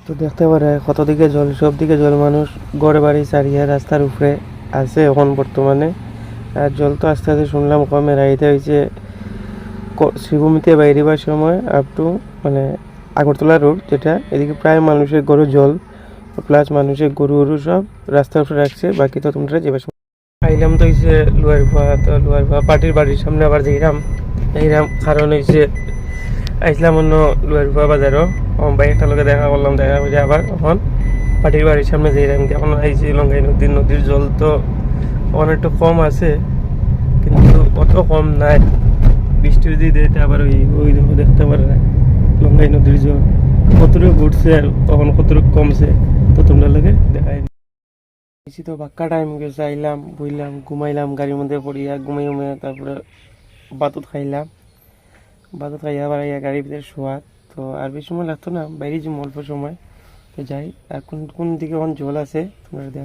তো দেখতে পারে কত দিকে জল, সব দিকে জল, মানুষ গড়ে বাড়ি চারিয়ে রাস্তার উপরে আছে এখন বর্তমানে। আর জল তো আস্তে আস্তে শুনলাম কমে রাইতে হয়েছে শ্রীভূমিতে বাইরিবার সময় আপ টু মানে আগরতলা রোড যেটা, এদিকে প্রায় মানুষের গরু জল প্লাস মানুষের গরু গরু সব রাস্তার উপরে রাখছে। বাকি তো তোমরা যাবে আইলাম তো হয়েছে লোয়ার ভুয়া, তো লোয়ার ভুয়া পার্টির বাড়ির সামনে আবার যাইলাম এইরাম কারণ হয়েছে আইসলাম অন্য লোয়ার ভুয়া বাজারও ভাই একটা লোকে দেখা করলাম, দেখা করে আবার এখন পার্টির বাড়ির সামনে যাইলাম। এখন আইছি লঙ্গাই নদীর, নদীর জল তো এখন একটু কম আছে কিন্তু অত কম নাই। বৃষ্টি যদি দেয় আবার ওই ওই দেখতে পারে না লঙ্গাই নদীর জল কতটুকু ঘুরছে আর কখন কতটুকু কমছে, তো তোমরা লাগে দেখাই বেশি। তো বাক্কা টাইম গেছে, আইলাম বইলাম ঘুমাইলাম গাড়ির মধ্যে পড়িয়া ঘুমাই ঘুমাইয়া, তারপরে বাতুত খাইলাম, বাতুত খাইয়া আবার আইয়া গাড়ির ভিতরে শোয়া। তো আর বেশি সময় লাগতো না, বাইরে যে অল্প সময় তো যাই। আর কোন কোন দিকে এখন জল আছে তোমরা দেখা